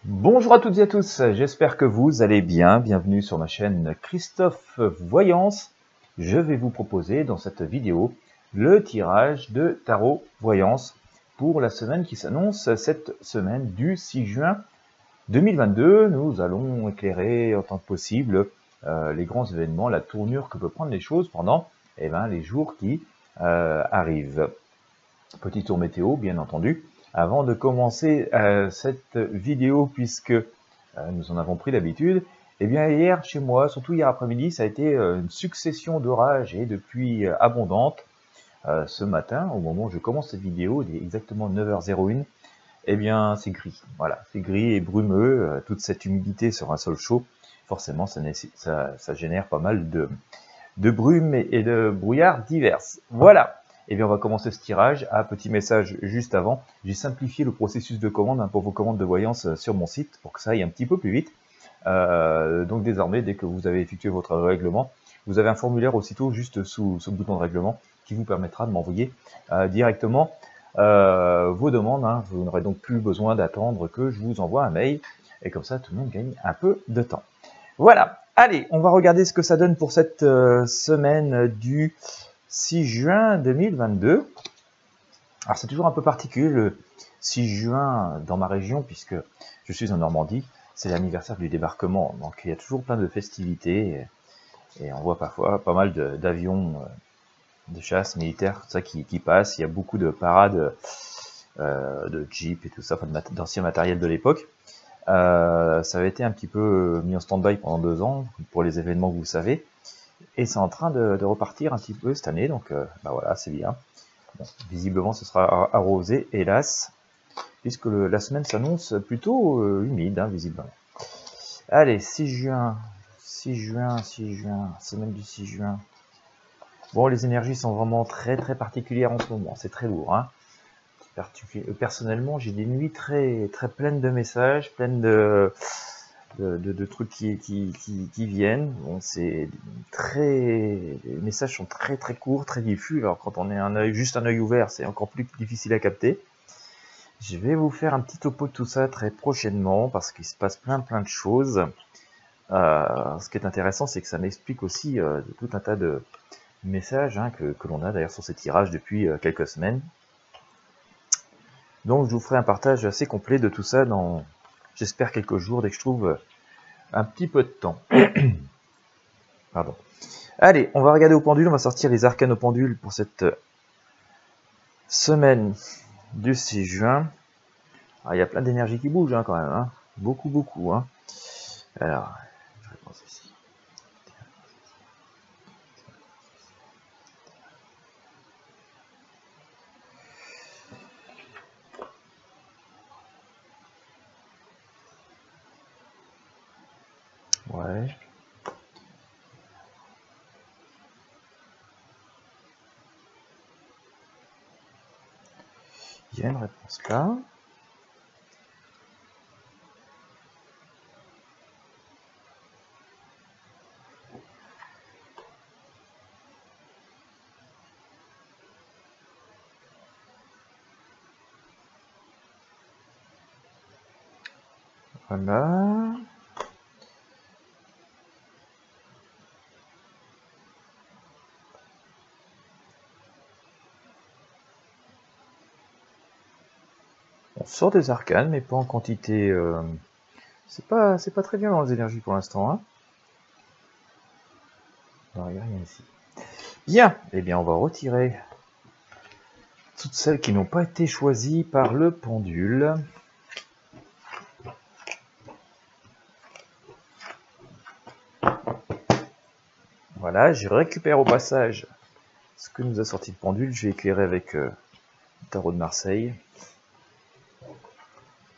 Bonjour à toutes et à tous, j'espère que vous allez bien. Bienvenue sur ma chaîne Christophe Voyance. Je vais vous proposer dans cette vidéo le tirage de tarot voyance pour la semaine qui s'annonce, cette semaine du 6 juin 2022. Nous allons éclairer autant que possible les grands événements, la tournure que peuvent prendre les choses pendant les jours qui arrivent. Petit tour météo, bien entendu. Avant de commencer cette vidéo, puisque nous en avons pris l'habitude, eh bien hier chez moi, surtout hier après-midi, ça a été une succession d'orages et de pluies abondantes. Ce matin, au moment où je commence cette vidéo, il est exactement 9h01, eh bien c'est gris. Voilà, c'est gris et brumeux, toute cette humidité sur un sol chaud, forcément ça génère pas mal de brume et de brouillard diverses. Voilà. Et bien on va commencer ce tirage. Petit message juste avant, j'ai simplifié le processus de commande pour vos commandes de voyance sur mon site pour que ça aille un petit peu plus vite. Donc désormais, dès que vous avez effectué votre règlement, vous avez un formulaire aussitôt juste sous ce bouton de règlement qui vous permettra de m'envoyer directement vos demandes. Hein. Vous n'aurez donc plus besoin d'attendre que je vous envoie un mail. Et comme ça, tout le monde gagne un peu de temps. Voilà. Allez, on va regarder ce que ça donne pour cette semaine du 6 juin 2022. Alors c'est toujours un peu particulier le 6 juin dans ma région puisque je suis en Normandie, c'est l'anniversaire du débarquement, donc il y a toujours plein de festivités et on voit parfois pas mal d'avions de chasse militaires, tout ça qui passent. Il y a beaucoup de parades de jeep et tout ça, enfin d'ancien matériel de l'époque. Ça avait été un petit peu mis en stand-by pendant 2 ans pour les événements que vous savez. Et c'est en train de repartir un petit peu cette année, donc voilà, c'est bien. Bon, visiblement, ce sera arrosé, hélas, puisque la semaine s'annonce plutôt humide, hein, visiblement. Allez, 6 juin, 6 juin, 6 juin, semaine du 6 juin. Bon, les énergies sont vraiment très particulières en ce moment, c'est très lourd. Hein. Personnellement, j'ai des nuits très pleines de messages, pleines de trucs qui viennent. Bon, c'est les messages sont très courts, très diffus. Alors quand on est juste un œil ouvert, c'est encore plus difficile à capter. Je vais vous faire un petit topo de tout ça très prochainement parce qu'il se passe plein de choses. Ce qui est intéressant, c'est que ça m'explique aussi tout un tas de messages hein, que l'on a d'ailleurs sur ces tirages depuis quelques semaines. Donc je vous ferai un partage assez complet de tout ça dans, j'espère, quelques jours, dès que je trouve un petit peu de temps. Pardon. Allez, on va regarder au pendule, on va sortir les arcanes au pendule pour cette semaine du 6 juin. Alors, il y a plein d'énergie qui bouge hein, quand même, hein. Beaucoup. Hein. Alors, je réponds ici. Ouais. Il y a une réponse là. Voilà. On sort des arcanes, mais pas en quantité. C'est pas très bien dans les énergies pour l'instant. Hein. Non, il n'y a rien ici. Bien, eh bien on va retirer toutes celles qui n'ont pas été choisies par le pendule. Voilà, je récupère au passage ce que nous a sorti le pendule. Je vais éclairer avec le tarot de Marseille.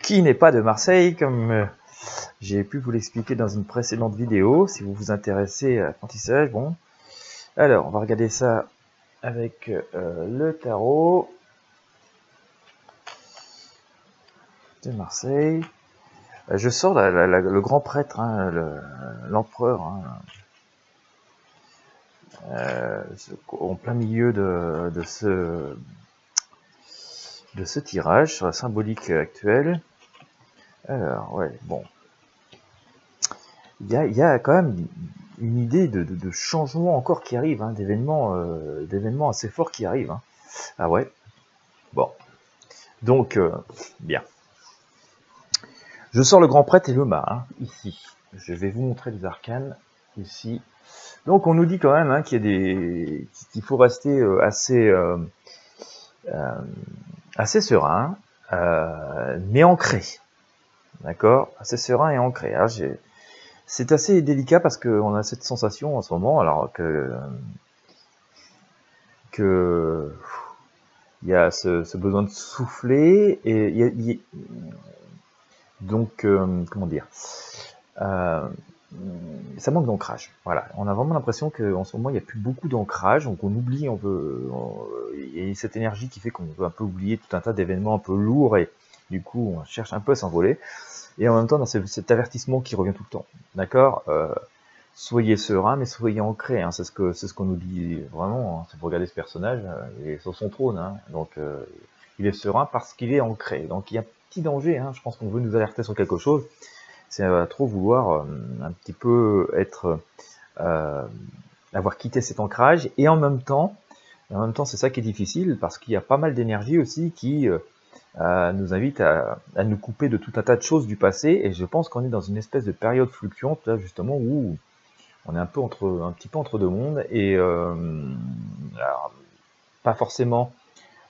Qui n'est pas de Marseille, comme j'ai pu vous l'expliquer dans une précédente vidéo, si vous vous intéressez à l'apprentissage. Bon, alors on va regarder ça avec le tarot de Marseille. Je sors le grand prêtre, hein, l'empereur, hein, en plein milieu de ce tirage sur la symbolique actuelle. Alors, ouais, bon. Il y a quand même une idée de changement encore qui arrive, hein, d'événements assez forts qui arrivent. Hein. Ah ouais, bon. Donc, bien. Je sors le grand prêtre et le mât, hein, ici. Je vais vous montrer les arcanes, ici. Donc, on nous dit quand même hein, qu'il faut rester assez serein, mais ancré. D'accord? Assez serein et ancré. Alors, c'est assez délicat parce qu'on a cette sensation en ce moment, alors que il y a ce besoin de souffler et donc comment dire, ça manque d'ancrage. Voilà, on a vraiment l'impression qu'en ce moment il n'y a plus beaucoup d'ancrage, donc on oublie, il y a cette énergie qui fait qu'on veut un peu oublier tout un tas d'événements un peu lourds et du coup on cherche un peu à s'envoler. Et en même temps, dans cet avertissement qui revient tout le temps, d'accord, soyez serein, mais soyez ancré. Hein, c'est ce qu'on nous dit vraiment. Hein, si vous regardez ce personnage, il est sur son trône, hein, donc il est serein parce qu'il est ancré. Donc il y a un petit danger. Hein, je pense qu'on veut nous alerter sur quelque chose. C'est trop vouloir un petit peu avoir quitté cet ancrage. Et en même temps, c'est ça qui est difficile parce qu'il y a pas mal d'énergie aussi qui nous invite à nous couper de tout un tas de choses du passé, et je pense qu'on est dans une espèce de période fluctuante là justement où on est un petit peu entre deux mondes, et alors, pas forcément,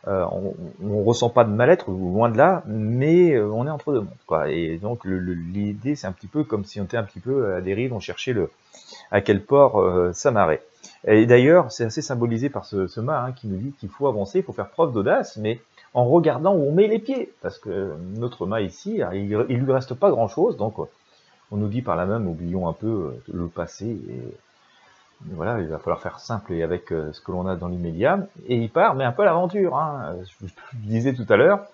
on ressent pas de mal-être, loin de là, mais on est entre deux mondes, quoi. Et donc l'idée c'est un petit peu comme si on était un petit peu à la dérive, on cherchait à quel port s'amarrer. Et d'ailleurs, c'est assez symbolisé par ce mât hein, qui nous dit qu'il faut avancer, il faut faire preuve d'audace, mais en regardant où on met les pieds. Parce que notre mât ici, il lui reste pas grand-chose, donc on nous dit par là même, oublions un peu le passé, et voilà, il va falloir faire simple et avec ce que l'on a dans l'immédiat, et il part, mais un peu à l'aventure. Hein. Je vous disais tout à l'heure,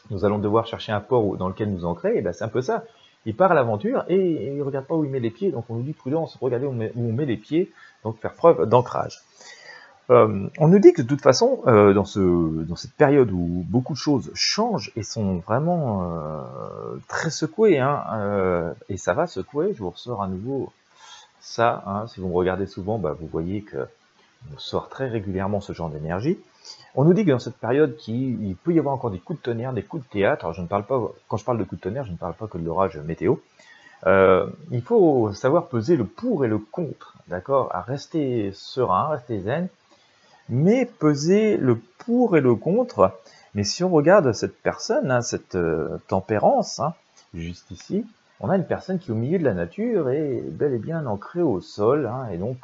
nous allons devoir chercher un port dans lequel nous ancrer, et ben c'est un peu ça. Il part à l'aventure et il ne regarde pas où il met les pieds, donc on nous dit prudence, regardez où on met les pieds, donc faire preuve d'ancrage. On nous dit que de toute façon, dans cette période où beaucoup de choses changent et sont vraiment très secouées, hein, et ça va secouer, je vous ressors à nouveau ça, hein, si vous me regardez souvent, bah, vous voyez que on sort très régulièrement ce genre d'énergie. On nous dit que dans cette période, il peut y avoir encore des coups de tonnerre, des coups de théâtre. Alors je ne parle pas, quand je parle de coups de tonnerre, je ne parle pas que de l'orage météo. Il faut savoir peser le pour et le contre, d'accord, à rester serein, rester zen, mais peser le pour et le contre. Mais si on regarde cette personne, hein, cette tempérance, hein, juste ici, on a une personne qui est au milieu de la nature et bel et bien ancrée au sol, hein, et donc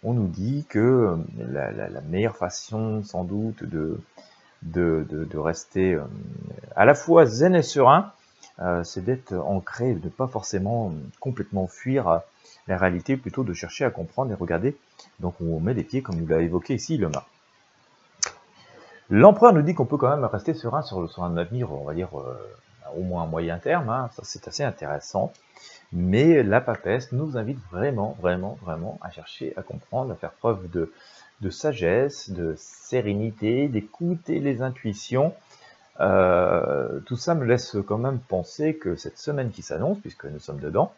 on nous dit que la meilleure façon, sans doute, de rester à la fois zen et serein, c'est d'être ancré, de ne pas forcément complètement fuir la réalité, plutôt de chercher à comprendre et regarder. Donc on met les pieds, comme nous l'a évoqué ici le mât. L'empereur nous dit qu'on peut quand même rester serein sur un avenir, on va dire, au moins à moyen terme, hein, ça c'est assez intéressant. Mais la papesse nous invite vraiment, vraiment, vraiment à chercher à comprendre, à faire preuve de sagesse, de sérénité, d'écouter les intuitions. Tout ça me laisse quand même penser que cette semaine qui s'annonce, puisque nous sommes dedans,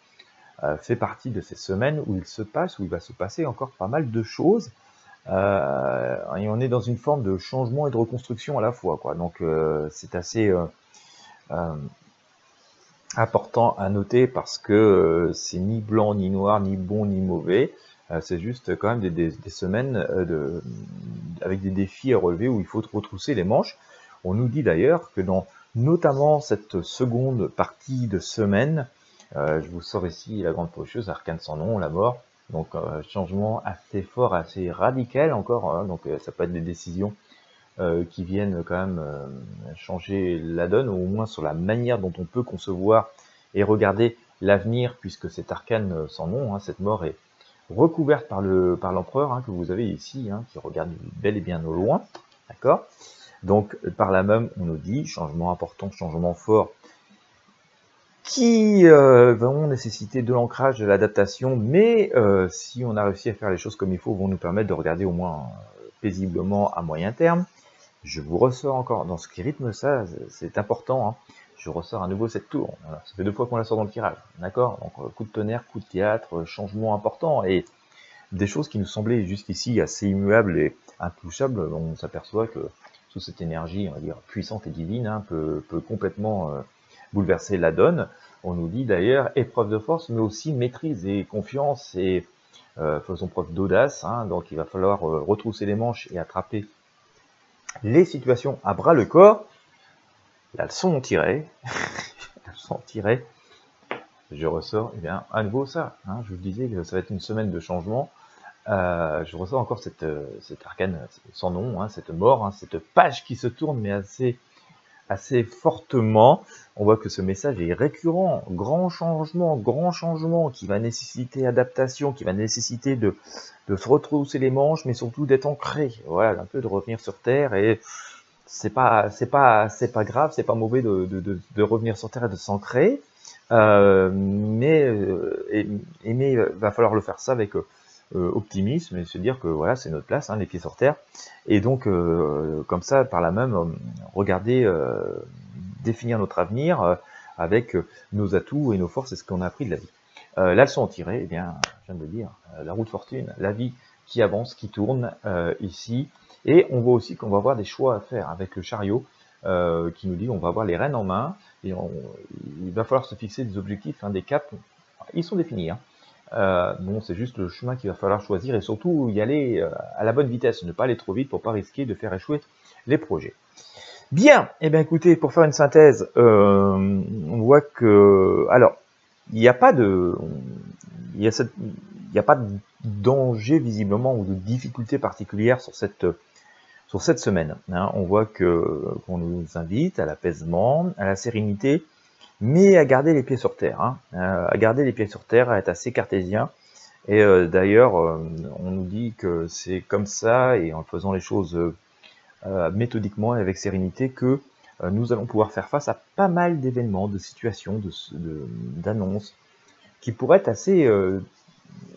fait partie de ces semaines où il va se passer encore pas mal de choses. Et on est dans une forme de changement et de reconstruction à la fois, quoi. Donc c'est assez important à noter parce que c'est ni blanc ni noir, ni bon ni mauvais. C'est juste quand même des semaines avec des défis à relever où il faut retrousser les manches. On nous dit d'ailleurs que dans notamment cette seconde partie de semaine, je vous sors ici la grande faucheuse, arcane sans nom, la mort. Donc changement assez fort, assez radical encore. Hein, donc ça peut être des décisions qui viennent quand même changer la donne, au moins sur la manière dont on peut concevoir et regarder l'avenir, puisque cet arcane sans nom, hein, cette mort est recouverte par l'empereur hein, que vous avez ici, hein, qui regarde bel et bien au loin, d'accord. Donc par là même, on nous dit changement important, changement fort, qui vont nécessiter de l'ancrage, de l'adaptation, mais si on a réussi à faire les choses comme il faut, vont nous permettre de regarder au moins paisiblement à moyen terme. Je vous ressors encore dans ce qui rythme ça, c'est important. Hein. je ressors à nouveau cette tour. Voilà, ça fait 2 fois qu'on la sort dans le tirage, d'accord? Donc coup de tonnerre, coup de théâtre, changement important, et des choses qui nous semblaient jusqu'ici assez immuables et intouchables, on s'aperçoit que sous cette énergie, on va dire, puissante et divine, hein, peut complètement bouleverser la donne. On nous dit d'ailleurs épreuve de force, mais aussi maîtrise et confiance, et faisons preuve d'audace, hein, donc il va falloir retrousser les manches et attraper les situations à bras le corps. La leçon tirée, la leçon tirée, je ressors, eh bien, à nouveau ça, hein, je vous disais que ça va être une semaine de changement. Je ressens encore cet arcane sans nom, hein, cette mort, hein, cette page qui se tourne, mais assez fortement. On voit que ce message est récurrent, grand changement, qui va nécessiter adaptation, qui va nécessiter de se retrousser les manches, mais surtout d'être ancré, voilà, un peu de revenir sur terre, et c'est pas grave, c'est pas mauvais de revenir sur terre et de s'ancrer, mais va falloir le faire ça avec optimisme, et se dire que voilà, c'est notre place, hein, les pieds sur terre, et donc comme ça, par là même, regarder, définir notre avenir avec nos atouts et nos forces, et ce qu'on a appris de la vie. La leçon tirée, eh bien, je viens de le dire, la roue de fortune, la vie qui avance, qui tourne ici, et on voit aussi qu'on va avoir des choix à faire avec le chariot, qui nous dit on va avoir les rênes en main, et il va falloir se fixer des objectifs, hein, des caps, ils sont définis, hein. Bon, c'est juste le chemin qu'il va falloir choisir, et surtout y aller à la bonne vitesse, ne pas aller trop vite pour pas risquer de faire échouer les projets. Bien, et bien écoutez, pour faire une synthèse, on voit que, alors, il n'y a pas de danger visiblement ou de difficulté particulière sur cette semaine, hein. On voit qu'on nous invite à l'apaisement, à la sérénité, mais à garder les pieds sur terre, hein, à garder les pieds sur terre, à être assez cartésien. Et d'ailleurs, on nous dit que c'est comme ça, et en faisant les choses méthodiquement et avec sérénité, que nous allons pouvoir faire face à pas mal d'événements, de situations, d'annonces, qui pourraient être assez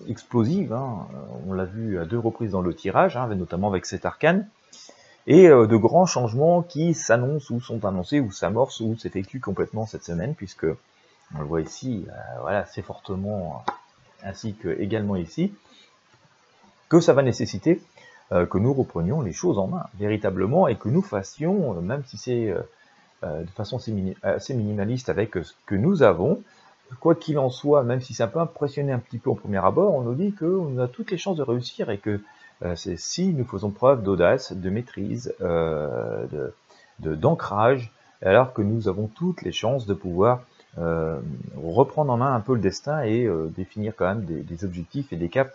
explosives, hein. On l'a vu à 2 reprises dans le tirage, hein, notamment avec cet arcane, et de grands changements qui s'annoncent ou sont annoncés ou s'amorcent ou s'effectuent complètement cette semaine, puisque on le voit ici, voilà, assez fortement, ainsi que également ici, que ça va nécessiter que nous reprenions les choses en main véritablement, et que nous fassions, même si c'est de façon assez minimaliste avec ce que nous avons, quoi qu'il en soit, même si ça peut impressionner un petit peu au premier abord, on nous dit qu'on a toutes les chances de réussir, et que c'est si nous faisons preuve d'audace, de maîtrise, d'ancrage, alors que nous avons toutes les chances de pouvoir reprendre en main un peu le destin, et définir quand même des objectifs et des caps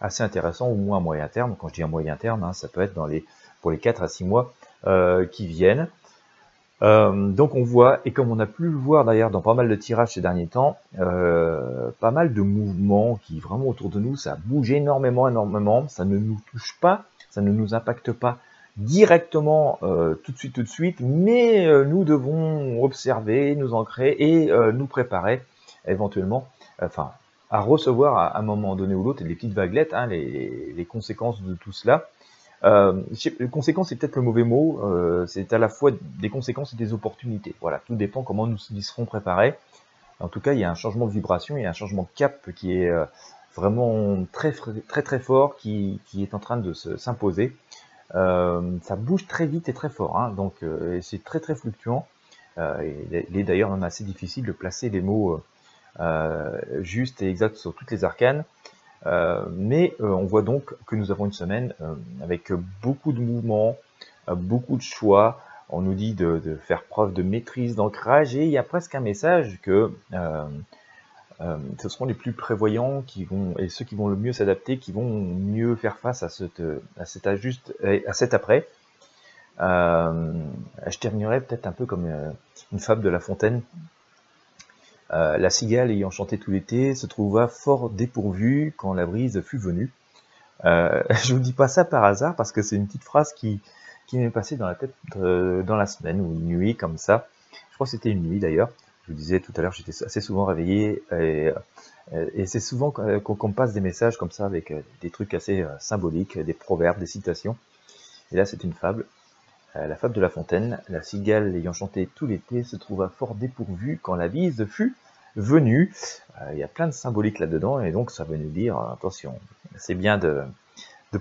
assez intéressants, au moins à moyen terme. Quand je dis à moyen terme, hein, ça peut être pour les 4 à 6 mois qui viennent. Donc on voit, et comme on a pu le voir d'ailleurs dans pas mal de tirages ces derniers temps, pas mal de mouvements qui vraiment autour de nous, ça bouge énormément, ça ne nous touche pas, ça ne nous impacte pas directement tout de suite, mais nous devons observer, nous ancrer et nous préparer éventuellement, enfin, à recevoir à un moment donné ou l'autre des petites vaguelettes, hein, les conséquences de tout cela. Les conséquences, c'est peut-être le mauvais mot, c'est à la fois des conséquences et des opportunités. Voilà, tout dépend comment nous y serons préparés. En tout cas, il y a un changement de vibration, il y a un changement de cap qui est vraiment très fort, qui est en train de s'imposer. Ça bouge très vite et très fort, hein, donc c'est très fluctuant. Il est d'ailleurs même assez difficile de placer des mots justes et exacts sur toutes les arcanes. Mais on voit donc que nous avons une semaine avec beaucoup de mouvements, beaucoup de choix. On nous dit de faire preuve de maîtrise, d'ancrage, et il y a presque un message que ce seront les plus prévoyants et ceux qui vont le mieux s'adapter, qui vont mieux faire face à cet après. Je terminerai peut-être un peu comme une fable de La Fontaine. La cigale ayant chanté tout l'été se trouva fort dépourvue quand la brise fut venue. Je vous dis pas ça par hasard, parce que c'est une petite phrase qui m'est passée dans la tête dans la semaine, ou une nuit comme ça. Je crois que c'était une nuit d'ailleurs. Je vous disais tout à l'heure, j'étais assez souvent réveillé, et c'est souvent qu'on passe des messages comme ça avec des trucs assez symboliques, des proverbes, des citations. Et là, c'est une fable. La fable de La Fontaine, la cigale ayant chanté tout l'été se trouva fort dépourvue quand la bise fut venue. Il y a plein de symboliques là-dedans, et donc ça veut nous dire, attention, c'est bien de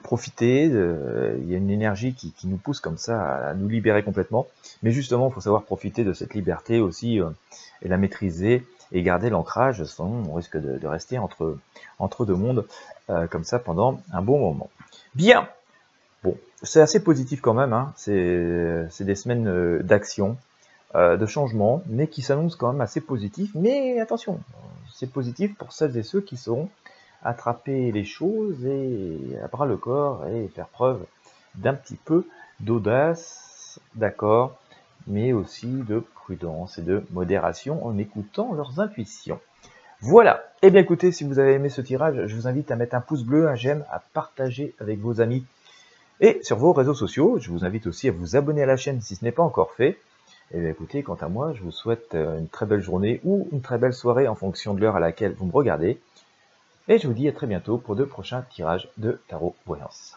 profiter, il y a une énergie qui nous pousse comme ça à nous libérer complètement, mais justement il faut savoir profiter de cette liberté aussi, et la maîtriser, et garder l'ancrage, sinon on risque de rester entre deux mondes, comme ça pendant un bon moment. Bien. Bon, c'est assez positif quand même, hein. C'est des semaines d'action, de changement, mais qui s'annoncent quand même assez positifs. Mais attention, c'est positif pour celles et ceux qui sauront attraper les choses et à bras le corps et faire preuve d'un petit peu d'audace, d'accord, mais aussi de prudence et de modération en écoutant leurs intuitions. Voilà, et bien écoutez, si vous avez aimé ce tirage, je vous invite à mettre un pouce bleu, un j'aime, à partager avec vos amis et sur vos réseaux sociaux. Je vous invite aussi à vous abonner à la chaîne si ce n'est pas encore fait. Et bien écoutez, quant à moi, je vous souhaite une très belle journée ou une très belle soirée en fonction de l'heure à laquelle vous me regardez. Et je vous dis à très bientôt pour de prochains tirages de tarot voyance.